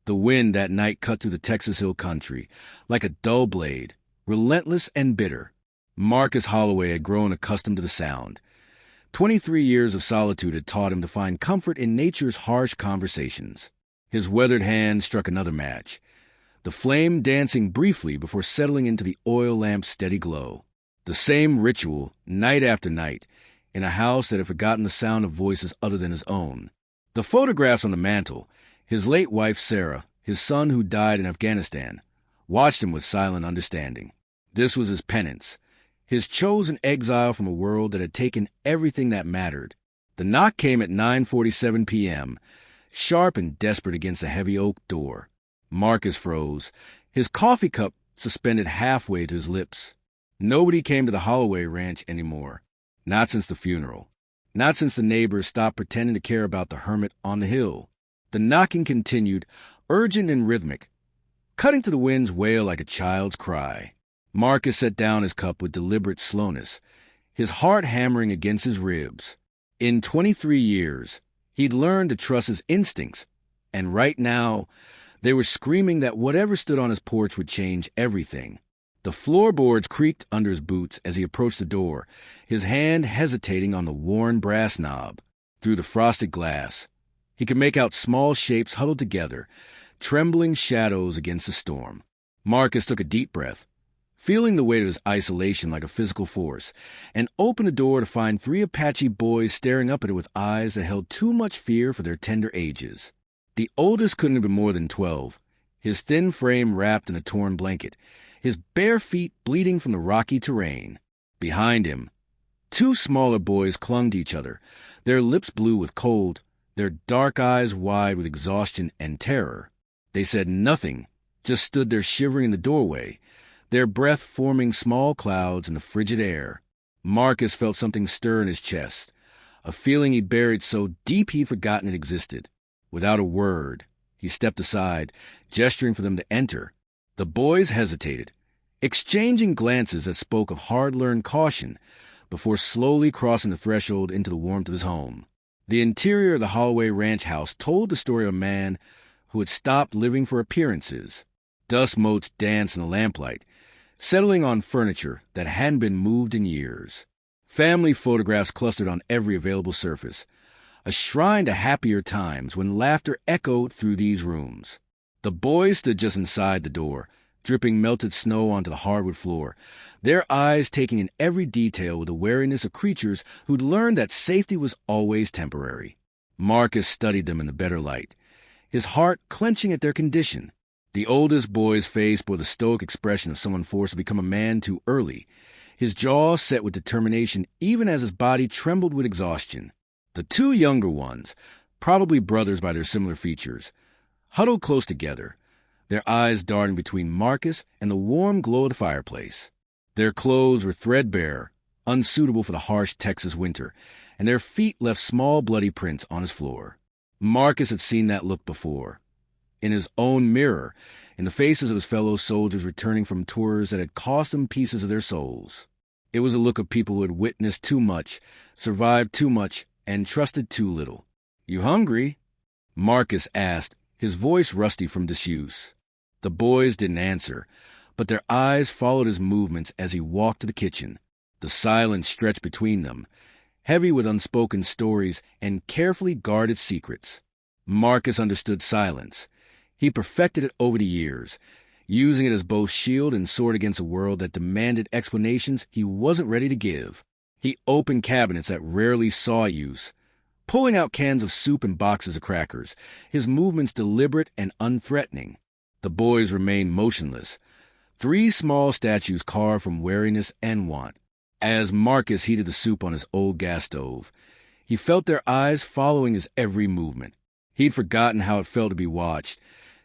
The wind that night cut through the Texas Hill Country like a dull blade, relentless and bitter. Marcus Holloway had grown accustomed to the sound. 23 years of solitude had taught him to find comfort in nature's harsh conversations. His weathered hand struck another match, the flame dancing briefly before settling into the oil lamp's steady glow. The same ritual, night after night, in a house that had forgotten the sound of voices other than his own. The photographs on the mantel, his late wife Sarah, his son who died in Afghanistan, watched him with silent understanding. This was his penance, his chosen exile from a world that had taken everything that mattered. The knock came at 9:47 p.m., sharp and desperate against the heavy oak door. Marcus froze, his coffee cup suspended halfway to his lips. Nobody came to the Holloway ranch anymore. Not since the funeral. Not since the neighbors stopped pretending to care about the hermit on the hill. The knocking continued, urgent and rhythmic, cutting to the wind's wail like a child's cry. Marcus set down his cup with deliberate slowness, his heart hammering against his ribs. In 23 years, he'd learned to trust his instincts, and right now, they were screaming that whatever stood on his porch would change everything. The floorboards creaked under his boots as he approached the door, his hand hesitating on the worn brass knob. Through the frosted glass, he could make out small shapes huddled together, trembling shadows against the storm. Marcus took a deep breath, feeling the weight of his isolation like a physical force, and opened the door to find 3 Apache boys staring up at it with eyes that held too much fear for their tender ages. The oldest couldn't have been more than 12, his thin frame wrapped in a torn blanket, his bare feet bleeding from the rocky terrain. Behind him, 2 smaller boys clung to each other, their lips blue with cold, their dark eyes wide with exhaustion and terror. They said nothing, just stood there shivering in the doorway, their breath forming small clouds in the frigid air. Marcus felt something stir in his chest, a feeling he buried so deep he'd forgotten it existed. Without a word, he stepped aside, gesturing for them to enter. The boys hesitated, exchanging glances that spoke of hard-learned caution before slowly crossing the threshold into the warmth of his home. The interior of the Holloway ranch house told the story of a man who had stopped living for appearances. Dust motes danced in the lamplight, settling on furniture that hadn't been moved in years. Family photographs clustered on every available surface, a shrine to happier times when laughter echoed through these rooms. The boys stood just inside the door, dripping melted snow onto the hardwood floor, their eyes taking in every detail with the wariness of creatures who'd learned that safety was always temporary. Marcus studied them in the better light, his heart clenching at their condition. The oldest boy's face bore the stoic expression of someone forced to become a man too early, his jaw set with determination even as his body trembled with exhaustion. The 2 younger ones, probably brothers by their similar features, huddled close together, their eyes darting between Marcus and the warm glow of the fireplace. Their clothes were threadbare, unsuitable for the harsh Texas winter, and their feet left small bloody prints on his floor. Marcus had seen that look before, in his own mirror, in the faces of his fellow soldiers returning from tours that had cost them pieces of their souls. It was a look of people who had witnessed too much, survived too much, and trusted too little. "You hungry?" Marcus asked, his voice rusty from disuse. The boys didn't answer, but their eyes followed his movements as he walked to the kitchen. The silence stretched between them, heavy with unspoken stories and carefully guarded secrets. Marcus understood silence. He perfected it over the years, using it as both shield and sword against a world that demanded explanations he wasn't ready to give. He opened cabinets that rarely saw use, pulling out cans of soup and boxes of crackers, his movements deliberate and unthreatening. The boys remained motionless, 3 small statues carved from weariness and want. As Marcus heated the soup on his old gas stove, he felt their eyes following his every movement. He'd forgotten how it felt to be watched,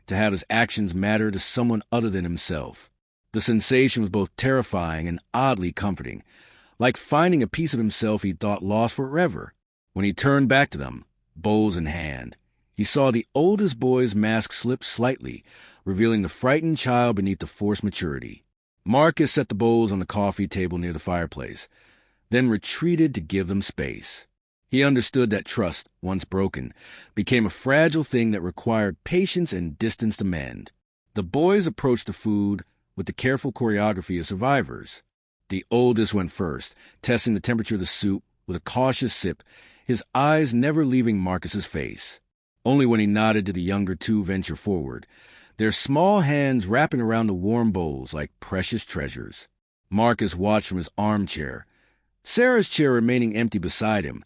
to have his actions matter to someone other than himself. The sensation was both terrifying and oddly comforting, like finding a piece of himself he'd thought lost forever. When he turned back to them, bowls in hand, he saw the oldest boy's mask slip slightly, revealing the frightened child beneath the forced maturity. Marcus set the bowls on the coffee table near the fireplace, then retreated to give them space. He understood that trust, once broken, became a fragile thing that required patience and distance to mend. The boys approached the food with the careful choreography of survivors. The oldest went first, testing the temperature of the soup with a cautious sip, his eyes never leaving Marcus's face. Only when he nodded did the younger two venture forward, their small hands wrapping around the warm bowls like precious treasures. Marcus watched from his armchair, Sarah's chair remaining empty beside him,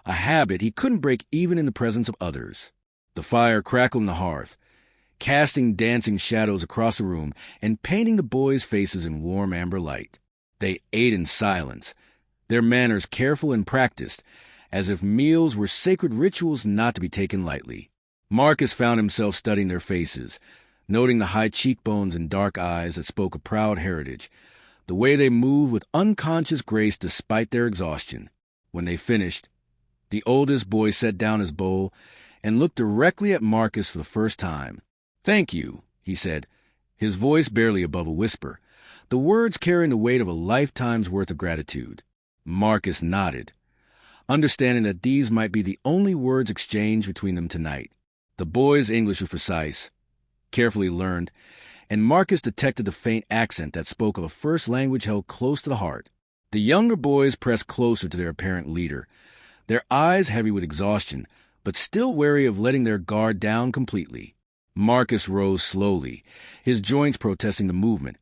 a habit he couldn't break even in the presence of others. The fire crackled on the hearth, casting dancing shadows across the room and painting the boys' faces in warm amber light. They ate in silence, their manners careful and practiced, as if meals were sacred rituals not to be taken lightly. Marcus found himself studying their faces, noting the high cheekbones and dark eyes that spoke a proud heritage, the way they moved with unconscious grace despite their exhaustion. When they finished, the oldest boy set down his bowl and looked directly at Marcus for the first time. "Thank you," he said, his voice barely above a whisper, the words carrying the weight of a lifetime's worth of gratitude. Marcus nodded, understanding that these might be the only words exchanged between them tonight. The boy's English was precise, carefully learned, and Marcus detected the faint accent that spoke of a first language held close to the heart. The younger boys pressed closer to their apparent leader, their eyes heavy with exhaustion, but still wary of letting their guard down completely. Marcus rose slowly, his joints protesting the movement,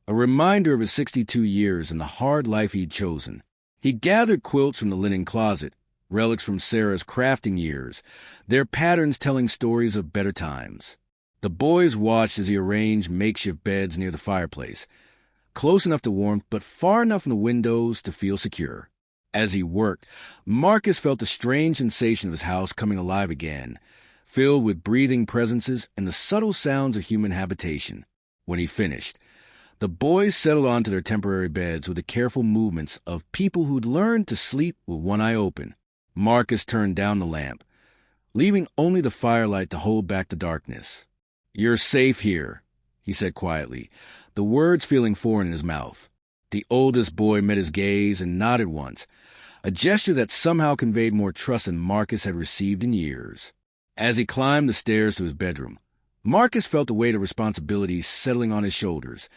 a reminder of his 62 years and the hard life he'd chosen. He gathered quilts from the linen closet, relics from Sarah's crafting years, their patterns telling stories of better times. The boys watched as he arranged makeshift beds near the fireplace, close enough to warmth but far enough from the windows to feel secure. As he worked, Marcus felt the strange sensation of his house coming alive again, filled with breathing presences and the subtle sounds of human habitation. When he finished, the boys settled onto their temporary beds with the careful movements of people who'd learned to sleep with one eye open. Marcus turned down the lamp, leaving only the firelight to hold back the darkness. "You're safe here," he said quietly, the words feeling foreign in his mouth. The oldest boy met his gaze and nodded once, a gesture that somehow conveyed more trust than Marcus had received in years. As he climbed the stairs to his bedroom, Marcus felt the weight of responsibility settling on his shoulders,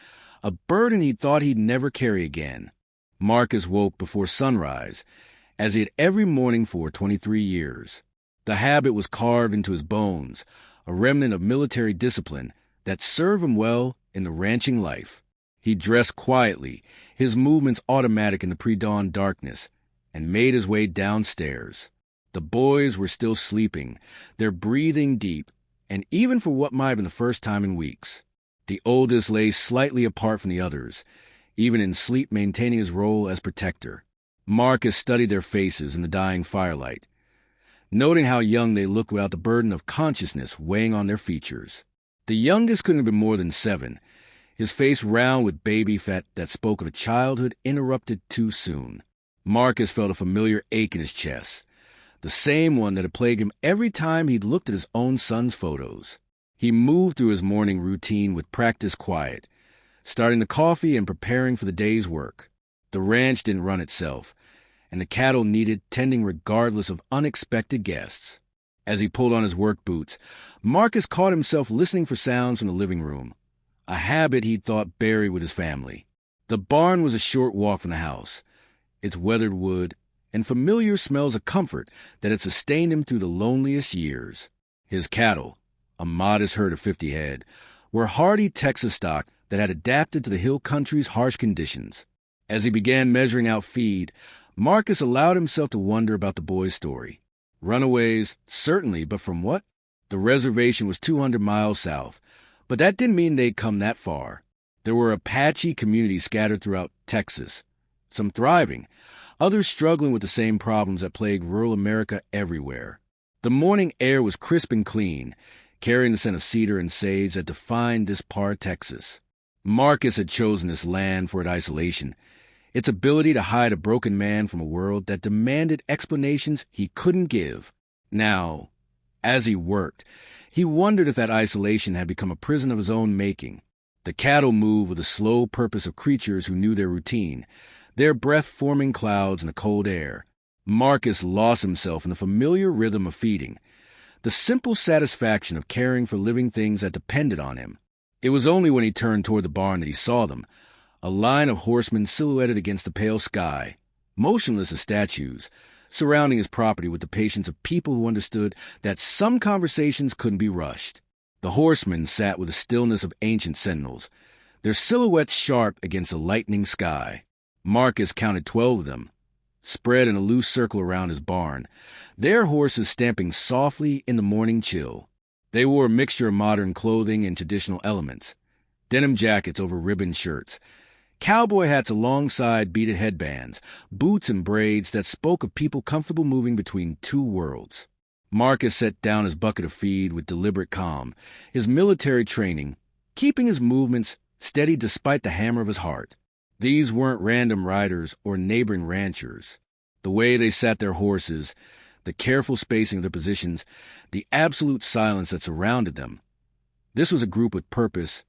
a burden he thought he'd never carry again. Marcus woke before sunrise, as he had every morning for 23 years. The habit was carved into his bones, a remnant of military discipline that served him well in the ranching life. He dressed quietly, his movements automatic in the pre-dawn darkness, and made his way downstairs. The boys were still sleeping, their breathing deep, and even for what might have been the first time in weeks. The oldest lay slightly apart from the others, even in sleep maintaining his role as protector. Marcus studied their faces in the dying firelight, noting how young they looked without the burden of consciousness weighing on their features. The youngest couldn't have been more than 7, his face round with baby fat that spoke of a childhood interrupted too soon. Marcus felt a familiar ache in his chest, the same one that had plagued him every time he'd looked at his own son's photos. He moved through his morning routine with practiced quiet, starting the coffee and preparing for the day's work. The ranch didn't run itself, and the cattle needed tending regardless of unexpected guests. As he pulled on his work boots, Marcus caught himself listening for sounds from the living room, a habit he'd thought buried with his family. The barn was a short walk from the house, its weathered wood and familiar smells of comfort that had sustained him through the loneliest years. His cattle, a modest herd of 50 head, were hardy Texas stock that had adapted to the hill country's harsh conditions. As he began measuring out feed, Marcus allowed himself to wonder about the boy's story. Runaways, certainly, but from what? The reservation was 200 miles south, but that didn't mean they'd come that far. There were Apache communities scattered throughout Texas, some thriving, others struggling with the same problems that plagued rural America everywhere. The morning air was crisp and clean, carrying the scent of cedar and sage that defined this part of Texas. Marcus had chosen this land for its isolation, its ability to hide a broken man from a world that demanded explanations he couldn't give. Now, as he worked, he wondered if that isolation had become a prison of his own making. The cattle moved with the slow purpose of creatures who knew their routine, their breath forming clouds in the cold air, Marcus lost himself in the familiar rhythm of feeding, the simple satisfaction of caring for living things that depended on him. It was only when he turned toward the barn that he saw them, a line of horsemen silhouetted against the pale sky, motionless as statues, surrounding his property with the patience of people who understood that some conversations couldn't be rushed. The horsemen sat with the stillness of ancient sentinels, their silhouettes sharp against the lightening sky. Marcus counted 12 of them, spread in a loose circle around his barn, their horses stamping softly in the morning chill. They wore a mixture of modern clothing and traditional elements, denim jackets over ribbon shirts, cowboy hats alongside beaded headbands, boots and braids that spoke of people comfortable moving between two worlds. Marcus set down his bucket of feed with deliberate calm, his military training, keeping his movements steady despite the hammer of his heart. These weren't random riders or neighboring ranchers. The way they sat their horses, the careful spacing of their positions, the absolute silence that surrounded them. This was a group with purpose,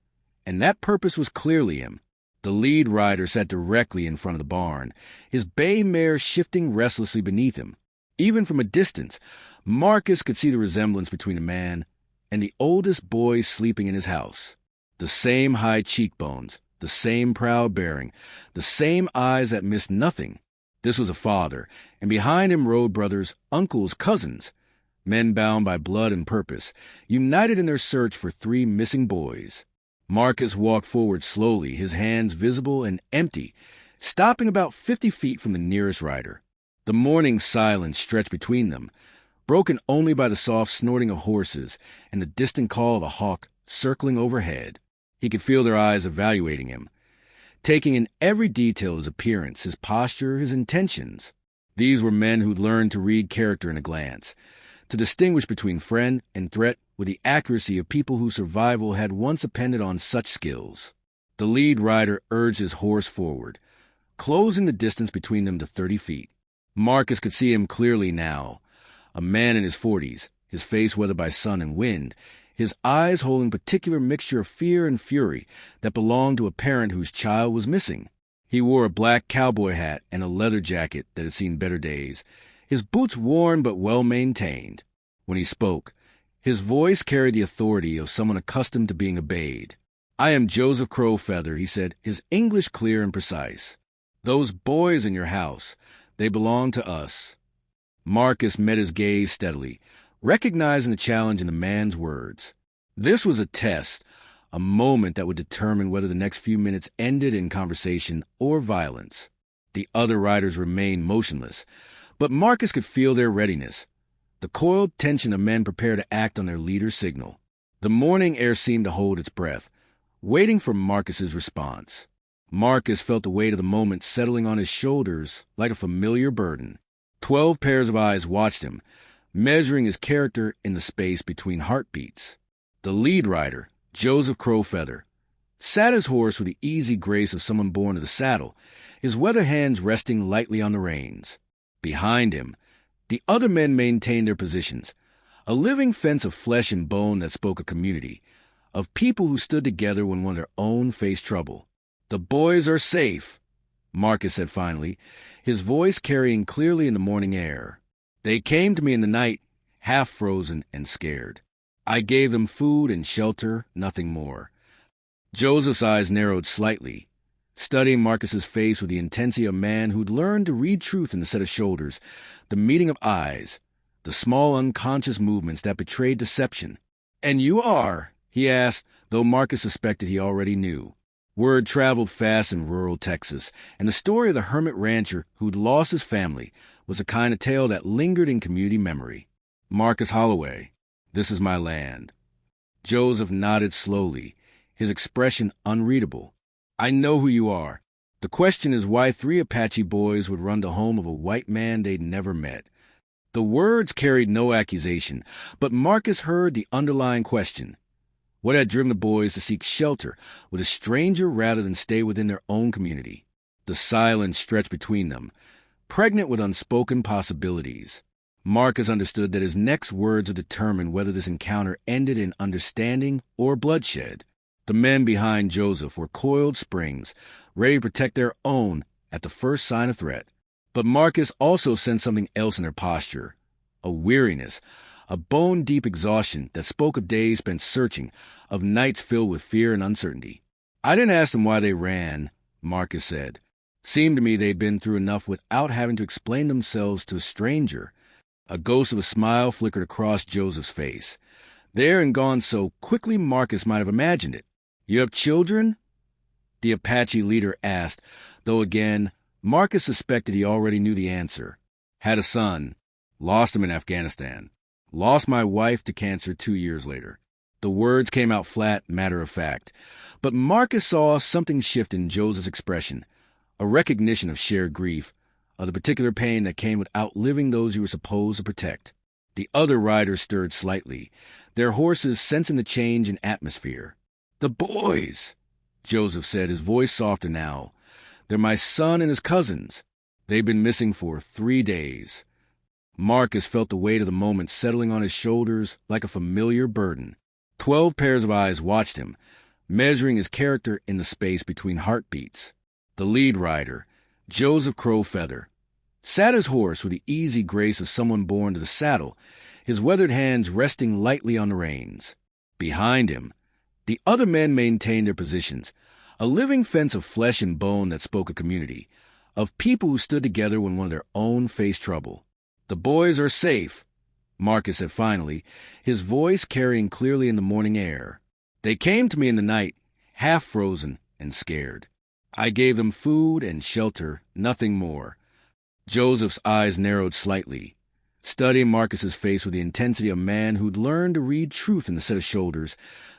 and that purpose was clearly him. The lead rider sat directly in front of the barn, his bay mare shifting restlessly beneath him. Even from a distance, Marcus could see the resemblance between the man and the oldest boy sleeping in his house. The same high cheekbones, the same proud bearing, the same eyes that missed nothing. This was a father, and behind him rode brothers, uncles, cousins, men bound by blood and purpose, united in their search for 3 missing boys. Marcus walked forward slowly, his hands visible and empty, stopping about 50 feet from the nearest rider. The morning silence stretched between them, broken only by the soft snorting of horses and the distant call of a hawk circling overhead. He could feel their eyes evaluating him, taking in every detail of his appearance, his posture, his intentions. These were men who'd learned to read character in a glance, to distinguish between friend and threat with the accuracy of people whose survival had once depended on such skills. The lead rider urged his horse forward, closing the distance between them to 30 feet. Marcus could see him clearly now, a man in his 40s, his face weathered by sun and wind, his eyes holding a particular mixture of fear and fury that belonged to a parent whose child was missing. He wore a black cowboy hat and a leather jacket that had seen better days, his boots worn but well-maintained. When he spoke, his voice carried the authority of someone accustomed to being obeyed. "I am Joseph Crowfeather," he said, his English clear and precise. "Those boys in your house, they belong to us." Marcus met his gaze steadily, recognizing the challenge in the man's words. This was a test, a moment that would determine whether the next few minutes ended in conversation or violence. The other riders remained motionless, but Marcus could feel their readiness, the coiled tension of men prepared to act on their leader's signal. The morning air seemed to hold its breath, waiting for Marcus's response. Marcus felt the weight of the moment settling on his shoulders like a familiar burden. 12 pairs of eyes watched him, measuring his character in the space between heartbeats. The lead rider, Joseph Crowfeather, sat his horse with the easy grace of someone born to the saddle, his weather hands resting lightly on the reins. Behind him, the other men maintained their positions, a living fence of flesh and bone that spoke of community, of people who stood together when one of their own faced trouble. "The boys are safe," Marcus said finally, his voice carrying clearly in the morning air. "They came to me in the night, half frozen and scared. I gave them food and shelter, nothing more." Joseph's eyes narrowed slightly, studying Marcus's face with the intensity of a man who'd learned to read truth in the set of shoulders, the meeting of eyes, the small unconscious movements that betrayed deception. "And you are?" he asked, though Marcus suspected he already knew. Word traveled fast in rural Texas, and the story of the hermit rancher who'd lost his family was a kind of tale that lingered in community memory. "Marcus Holloway, this is my land." Joseph nodded slowly, his expression unreadable. "I know who you are. The question is why 3 Apache boys would run the home of a white man they'd never met." The words carried no accusation, but Marcus heard the underlying question. What had driven the boys to seek shelter with a stranger rather than stay within their own community? The silence stretched between them, pregnant with unspoken possibilities. Marcus understood that his next words would determine whether this encounter ended in understanding or bloodshed. The men behind Joseph were coiled springs, ready to protect their own at the first sign of threat. But Marcus also sensed something else in their posture, a weariness, a bone-deep exhaustion that spoke of days spent searching, of nights filled with fear and uncertainty. I didn't ask them why they ran, Marcus said. Seemed to me they'd been through enough without having to explain themselves to a stranger. A ghost of a smile flickered across Joseph's face. There and gone so quickly Marcus might have imagined it. You have children? The Apache leader asked, though again, Marcus suspected he already knew the answer. Had a son. Lost him in Afghanistan. Lost my wife to cancer 2 years later. The words came out flat, matter of fact. But Marcus saw something shift in Joseph's expression, a recognition of shared grief, of the particular pain that came with outliving those you were supposed to protect. The other riders stirred slightly, their horses sensing the change in atmosphere. The boys, Joseph said, his voice softer now. They're my son and his cousins. They've been missing for 3 days. Marcus felt the weight of the moment settling on his shoulders like a familiar burden. 12 pairs of eyes watched him, measuring his character in the space between heartbeats. The lead rider, Joseph Crowfeather, sat his horse with the easy grace of someone born to the saddle, his weathered hands resting lightly on the reins. Behind him, the other men maintained their positions, a living fence of flesh and bone that spoke of community, of people who stood together when one of their own faced trouble. The boys are safe, Marcus said finally, his voice carrying clearly in the morning air. They came to me in the night, half frozen and scared. I gave them food and shelter, nothing more. Joseph's eyes narrowed slightly, studying Marcus's face with the intensity of a man who'd learned to read truth in the set of shoulders,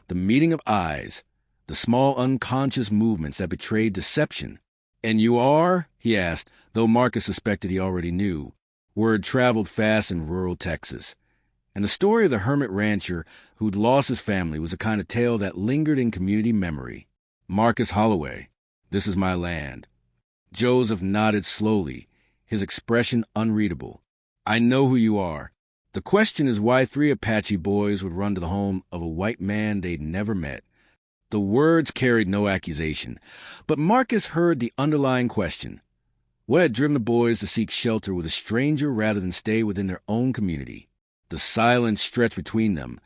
the meeting of eyes, the small unconscious movements that betrayed deception. And you are? He asked, though Marcus suspected he already knew. Word traveled fast in rural Texas. And the story of the hermit rancher who'd lost his family was a kind of tale that lingered in community memory. Marcus Holloway, this is my land. Joseph nodded slowly, his expression unreadable. I know who you are. The question is why 3 Apache boys would run to the home of a white man they'd never met. The words carried no accusation, but Marcus heard the underlying question. What had driven the boys to seek shelter with a stranger rather than stay within their own community? The silence stretched between them,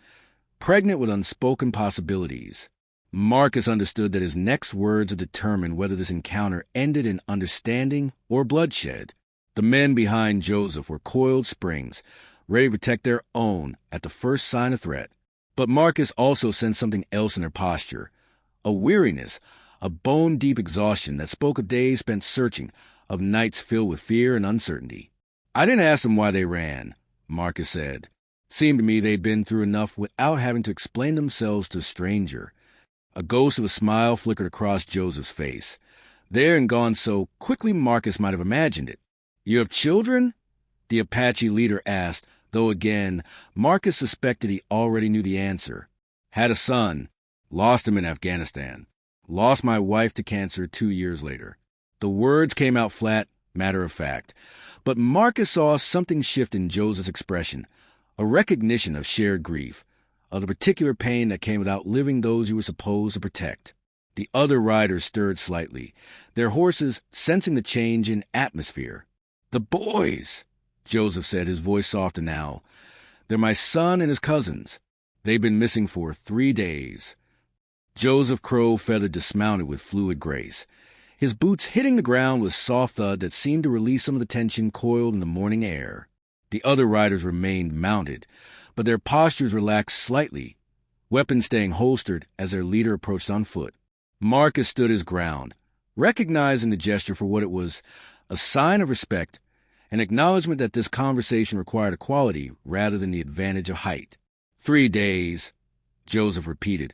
pregnant with unspoken possibilities. Marcus understood that his next words would determine whether this encounter ended in understanding or bloodshed. The men behind Joseph were coiled springs, ready to protect their own at the first sign of threat. But Marcus also sensed something else in their posture, a weariness, a bone-deep exhaustion that spoke of days spent searching, of nights filled with fear and uncertainty. I didn't ask them why they ran, Marcus said. Seemed to me they'd been through enough without having to explain themselves to a stranger. A ghost of a smile flickered across Joseph's face. There and gone so quickly Marcus might have imagined it. You have children? The Apache leader asked, though again, Marcus suspected he already knew the answer. Had a son. Lost him in Afghanistan. Lost my wife to cancer 2 years later. The words came out flat, matter of fact. But Marcus saw something shift in Joseph's expression, a recognition of shared grief, of the particular pain that came with outliving those you were supposed to protect. The other riders stirred slightly, their horses sensing the change in atmosphere. The boys, Joseph said, his voice softer now. They're my son and his cousins. They've been missing for 3 days. Joseph Crowfeather dismounted with fluid grace, his boots hitting the ground with soft thud that seemed to release some of the tension coiled in the morning air. The other riders remained mounted, but their postures relaxed slightly, weapons staying holstered as their leader approached on foot. Marcus stood his ground, recognizing the gesture for what it was, a sign of respect, an acknowledgement that this conversation required equality rather than the advantage of height. 3 days, Joseph repeated,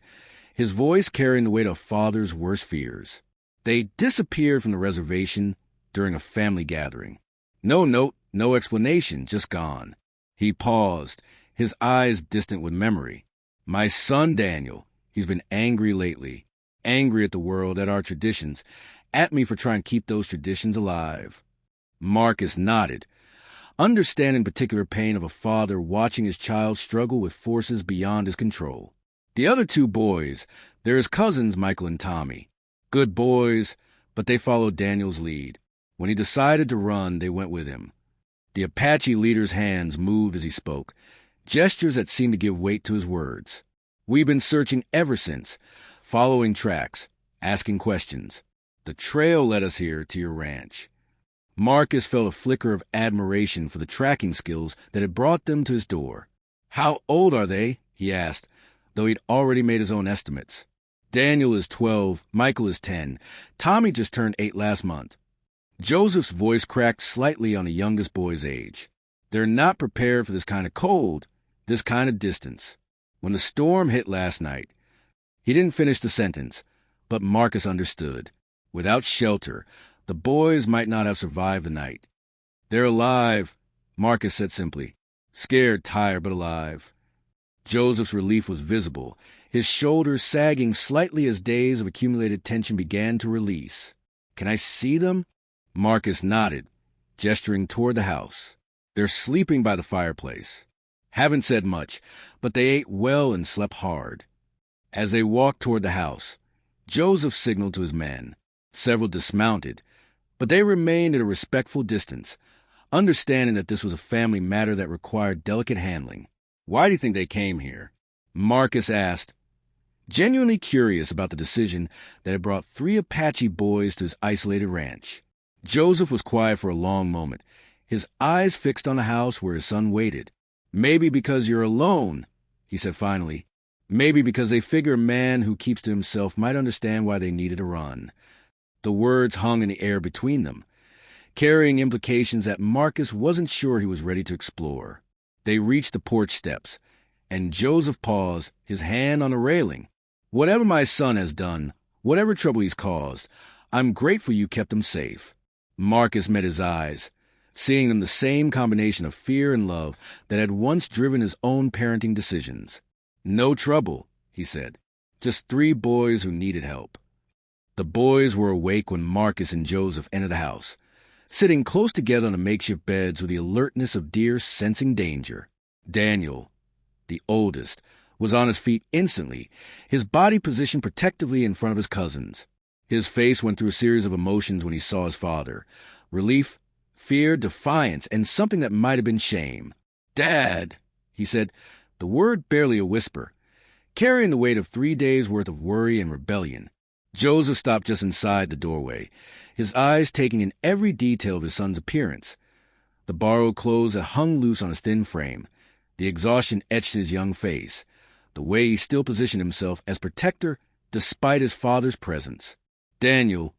his voice carrying the weight of a father's worst fears. They disappeared from the reservation during a family gathering. No note, no explanation, just gone. He paused, his eyes distant with memory. My son Daniel, he's been angry lately, angry at the world, at our traditions, at me for trying to keep those traditions alive. Marcus nodded, understanding the particular pain of a father watching his child struggle with forces beyond his control. The other 2 boys, they're his cousins Michael and Tommy. Good boys, but they followed Daniel's lead. When he decided to run, they went with him. The Apache leader's hands moved as he spoke, gestures that seemed to give weight to his words. We've been searching ever since, following tracks, asking questions. The trail led us here to your ranch. Marcus felt a flicker of admiration for the tracking skills that had brought them to his door. How old are they? He asked, though he'd already made his own estimates. Daniel is 12, Michael is 10. Tommy just turned 8 last month. Joseph's voice cracked slightly on the youngest boy's age. They're not prepared for this kind of cold, this kind of distance. When the storm hit last night, he didn't finish the sentence, but Marcus understood. Without shelter, the boys might not have survived the night. They're alive, Marcus said simply. Scared, tired, but alive. Joseph's relief was visible, his shoulders sagging slightly as days of accumulated tension began to release. Can I see them? Marcus nodded, gesturing toward the house. They're sleeping by the fireplace. Haven't said much, but they ate well and slept hard. As they walked toward the house, Joseph signaled to his men. Several dismounted, but they remained at a respectful distance, understanding that this was a family matter that required delicate handling. Why do you think they came here? Marcus asked, genuinely curious about the decision that had brought 3 Apache boys to his isolated ranch. Joseph was quiet for a long moment, his eyes fixed on the house where his son waited. Maybe because you're alone, he said finally. Maybe because they figure a man who keeps to himself might understand why they needed to run. The words hung in the air between them, carrying implications that Marcus wasn't sure he was ready to explore. They reached the porch steps, and Joseph paused, his hand on the railing. Whatever my son has done, whatever trouble he's caused, I'm grateful you kept him safe. Marcus met his eyes, seeing them the same combination of fear and love that had once driven his own parenting decisions. No trouble, he said. Just 3 boys who needed help. The boys were awake when Marcus and Joseph entered the house, sitting close together on the makeshift beds with the alertness of deer sensing danger. Daniel, the oldest, was on his feet instantly, his body positioned protectively in front of his cousins. His face went through a series of emotions when he saw his father. Relief, fear, defiance, and something that might have been shame. Dad, he said, the word barely a whisper, carrying the weight of 3 days' worth of worry and rebellion. Joseph stopped just inside the doorway, his eyes taking in every detail of his son's appearance. The borrowed clothes that hung loose on his thin frame, the exhaustion etched in his young face, the way he still positioned himself as protector despite his father's presence. Daniel,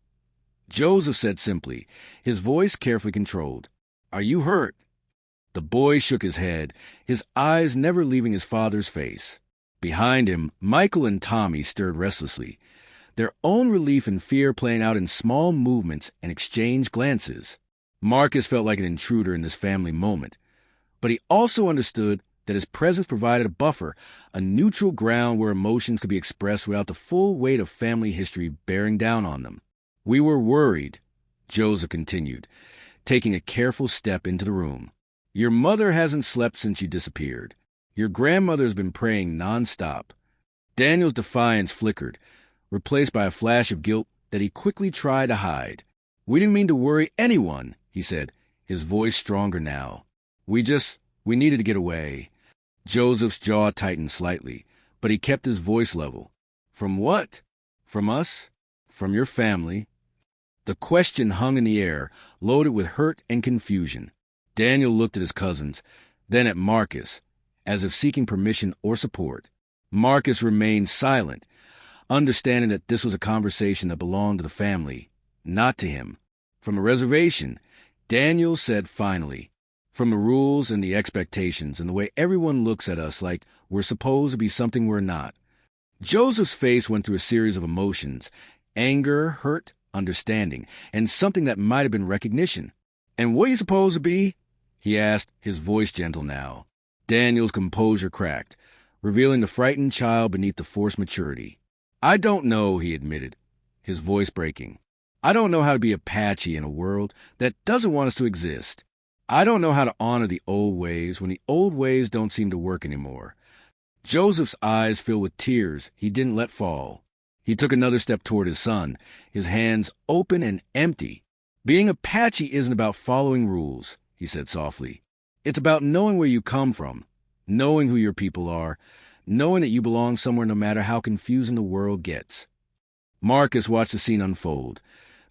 Joseph said simply, his voice carefully controlled. Are you hurt? The boy shook his head, his eyes never leaving his father's face. Behind him, Michael and Tommy stirred restlessly, their own relief and fear playing out in small movements and exchanged glances. Marcus felt like an intruder in this family moment, but he also understood that his presence provided a buffer, a neutral ground where emotions could be expressed without the full weight of family history bearing down on them. We were worried, Joseph continued, taking a careful step into the room. Your mother hasn't slept since you disappeared. Your grandmother has been praying nonstop. Daniel's defiance flickered, replaced by a flash of guilt that he quickly tried to hide. We didn't mean to worry anyone, he said, his voice stronger now. We needed to get away. Joseph's jaw tightened slightly, but he kept his voice level. From what? From us? From your family? The question hung in the air, loaded with hurt and confusion. Daniel looked at his cousins, then at Marcus, as if seeking permission or support. Marcus remained silent, understanding that this was a conversation that belonged to the family, not to him. From a reservation, Daniel said finally, from the rules and the expectations and the way everyone looks at us like we're supposed to be something we're not. Joseph's face went through a series of emotions, anger, hurt, understanding, and something that might have been recognition. And what are you supposed to be? He asked, his voice gentle now. Daniel's composure cracked, revealing the frightened child beneath the forced maturity. I don't know, he admitted, his voice breaking. I don't know how to be Apache in a world that doesn't want us to exist. I don't know how to honor the old ways when the old ways don't seem to work anymore. Joseph's eyes filled with tears he didn't let fall. He took another step toward his son, his hands open and empty. Being Apache isn't about following rules, he said softly. It's about knowing where you come from, knowing who your people are, knowing that you belong somewhere no matter how confusing the world gets. Marcus watched the scene unfold,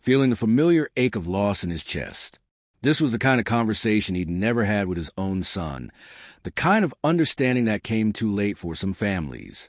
feeling the familiar ache of loss in his chest. This was the kind of conversation he'd never had with his own son, the kind of understanding that came too late for some families.